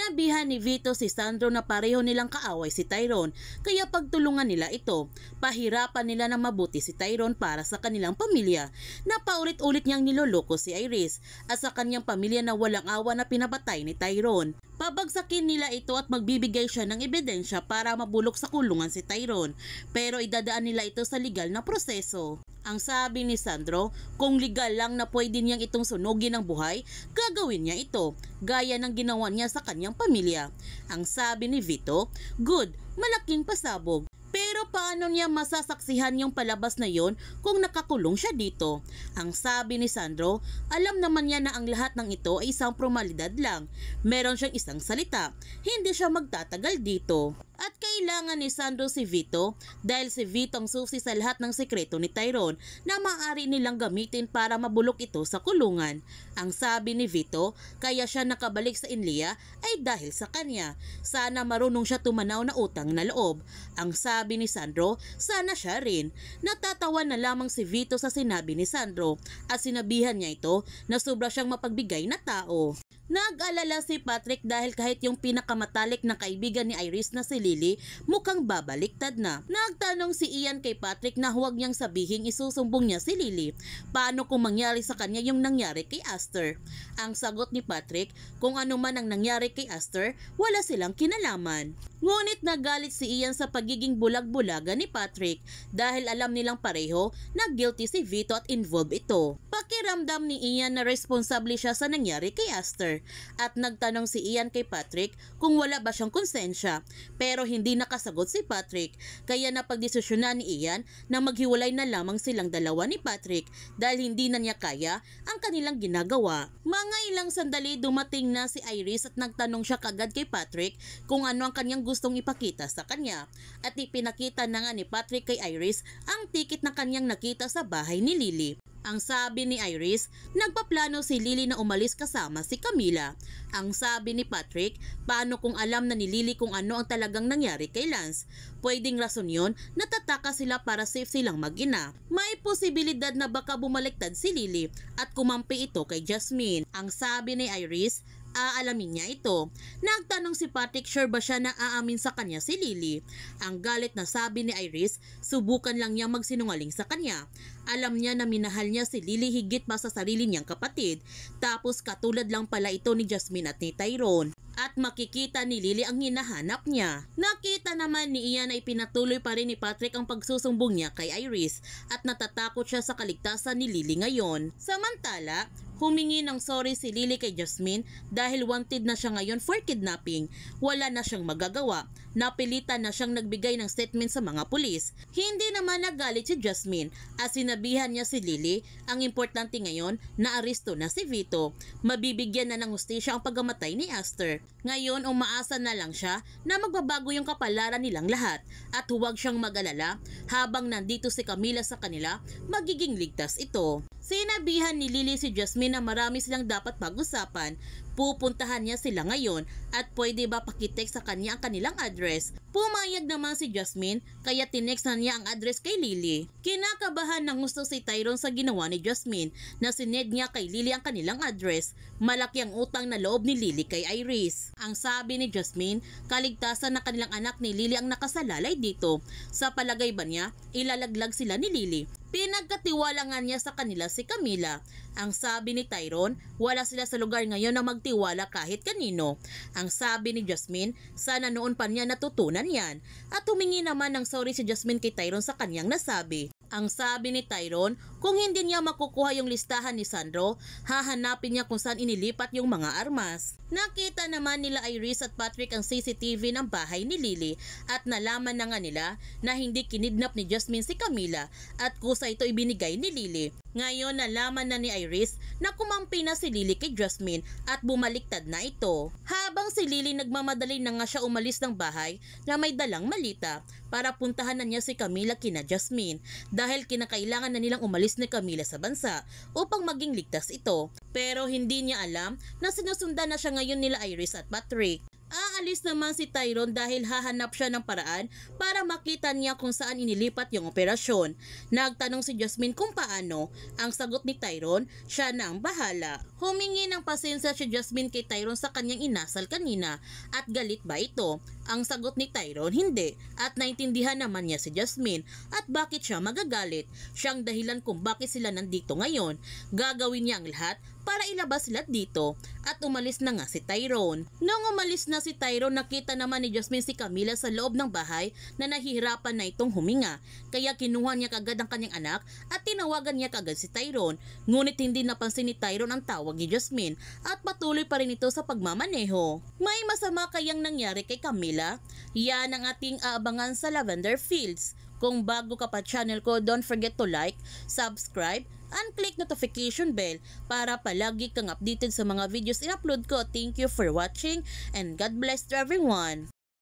Sinabihan ni Vito si Sandro na pareho nilang kaaway si Tyrone, kaya pagtulungan nila ito. Pahirapan nila ng mabuti si Tyrone para sa kanilang pamilya. Napaulit-ulit niyang niloloko si Iris at sa kanyang pamilya na walang awa na pinapatay ni Tyrone. Pabagsakin nila ito at magbibigay siya ng ebidensya para mabulok sa kulungan si Tyrone, pero idadaan nila ito sa legal na proseso. Ang sabi ni Sandro, kung legal lang na pwede niyang itong sunugin ng buhay, gagawin niya ito, gaya ng ginawa niya sa kanyang pamilya. Ang sabi ni Vito, good, malaking pasabog. Pero paano niya masasaksihan yung palabas na yon kung nakakulong siya dito? Ang sabi ni Sandro, alam naman niya na ang lahat ng ito ay isang formalidad lang. Meron siyang isang salita, hindi siya magtatagal dito. At kailangan ni Sandro si Vito dahil si Vito ang susi sa lahat ng sekreto ni Tyrone na maaari nilang gamitin para mabulok ito sa kulungan. Ang sabi ni Vito, kaya siya nakabalik sa Inlia ay dahil sa kanya. Sana marunong siya tumanaw na utang na loob. Ang sabi ni Sandro, sana siya rin. Natatawa na lamang si Vito sa sinabi ni Sandro at sinabihan niya ito na sobra siyang mapagbigay na tao. Nag-alala si Patrick dahil kahit yung pinakamatalik na kaibigan ni Iris na si Lily mukhang babaliktad na. Nagtanong si Ian kay Patrick na huwag niyang sabihin isusumbong niya si Lily. Paano kung mangyari sa kanya yung nangyari kay Aster? Ang sagot ni Patrick, kung ano man ang nangyari kay Aster, wala silang kinalaman. Ngunit nagalit si Ian sa pagiging bulag-bulaga ni Patrick dahil alam nilang pareho na guilty si Vito at involved ito. Pakiramdam ni Ian na responsable siya sa nangyari kay Aster at nagtanong si Ian kay Patrick kung wala ba siyang konsensya, pero hindi nakasagot si Patrick kaya napagdesisyonan ni Ian na maghiwalay na lamang silang dalawa ni Patrick dahil hindi na niya kaya ang kanilang ginagawa. Mga ilang sandali dumating na si Iris at nagtanong siya kagad kay Patrick kung ano ang kanyang gustong ipakita sa kanya at ipinakita na nga ni Patrick kay Iris ang ticket na kanyang nakita sa bahay ni Lily. Ang sabi ni Iris, nagpaplano si Lily na umalis kasama si Camila. Ang sabi ni Patrick, paano kung alam na ni Lily kung ano ang talagang nangyari kay Lance? Pwedeng rason yun, natataka sila para safe silang mag-ina. May posibilidad na baka bumaliktad si Lily at kumampi ito kay Jasmine. Ang sabi ni Iris, aalamin niya ito. Nagtanong si Patrick sure ba siya na aamin sa kanya si Lily. Ang galit na sabi ni Iris, subukan lang niya magsinungaling sa kanya. Alam niya na minahal niya si Lily higit pa sa sarili niyang kapatid. Tapos katulad lang pala ito ni Jasmine at ni Tyrone. At makikita ni Lily ang hinahanap niya. Nakita naman ni Ian na ipinatuloy pa rin ni Patrick ang pagsusumbong niya kay Iris at natatakot siya sa kaligtasan ni Lily ngayon. Samantala, humingi ng sorry si Lily kay Jasmine dahil wanted na siya ngayon for kidnapping. Wala na siyang magagawa. Napilitan na siyang nagbigay ng statement sa mga pulis. Hindi naman nagalit si Jasmine at sinabihan niya si Lily ang importante ngayon na aresto na si Vito. Mabibigyan na ng hustisya ang pagkamatay ni Aster. Ngayon umaasa na lang siya na magbabago yung kapalaran nilang lahat at huwag siyang mag-alala habang nandito si Camila sa kanila, magiging ligtas ito. Sinabihan ni Lily si Jasmine na marami silang dapat pag-usapan. Pupuntahan niya sila ngayon at pwede ba pakitext sa kanya ang kanilang address. Pumayag naman si Jasmine kaya tinext na niya ang address kay Lily. Kinakabahan ng gusto si Tyrone sa ginawa ni Jasmine na sined niya kay Lily ang kanilang address. Malaki ang utang na loob ni Lily kay Iris. Ang sabi ni Jasmine, kaligtasan na kanilang anak ni Lily ang nakasalalay dito. Sa palagay ba niya, ilalaglag sila ni Lily? Pinagkatiwalangan niya sa kanila si Camila. Ang sabi ni Tyrone, wala sila sa lugar ngayon na magtiwala kahit kanino. Ang sabi ni Jasmine, sana noon pa niya natutunan yan. At humingi naman ng sorry si Jasmine kay Tyrone sa kanyang nasabi. Ang sabi ni Tyrone, kung hindi niya makukuha yung listahan ni Sandro, hahanapin niya kung saan inilipat yung mga armas. Nakita naman nila Iris at Patrick ang CCTV ng bahay ni Lily at nalaman na nga nila na hindi kinidnap ni Jasmine si Camila at kusa ito ibinigay ni Lily. Ngayon nalaman na ni Iris na kumampi na si Lily kay Jasmine at bumaliktad na ito. Habang si Lily nagmamadali na nga siya umalis ng bahay na may dalang malita para puntahan na niya si Camila kina Jasmine dahil kinakailangan na nilang umalis ni Camila sa bansa upang maging ligtas ito. Pero hindi niya alam na sinusundan na siya ngayon nila Iris at Patrick. Aalis naman si Tyrone dahil hahanap siya ng paraan para makita niya kung saan inilipat yung operasyon. Nagtanong si Jasmine kung paano. Ang sagot ni Tyrone, siya na ang bahala. Humingi ng pasensya si Jasmine kay Tyrone sa kanyang inasal kanina. At galit ba ito? Ang sagot ni Tyrone, hindi. At naintindihan naman niya si Jasmine. At bakit siya magagalit? Siyang dahilan kung bakit sila nandito ngayon. Gagawin niya ang lahat para ilabas sila dito. At umalis na nga si Tyrone. Nung umalis na si Tyrone, nakita naman ni Jasmine si Camila sa loob ng bahay na nahihirapan na itong huminga. Kaya kinuha niya kagad ang kanyang anak at tinawagan niya kagad si Tyrone. Ngunit hindi napansin ni Tyrone ang tawag ni Jasmine at patuloy pa rin ito sa pagmamaneho. May masama kayang nangyari kay Camila? Yan ang ating aabangan sa Lavender Fields. Kung bago ka pa channel ko, don't forget to like, subscribe, and click notification bell para palagi kang updated sa mga videos in-upload ko. Thank you for watching and God bless to everyone.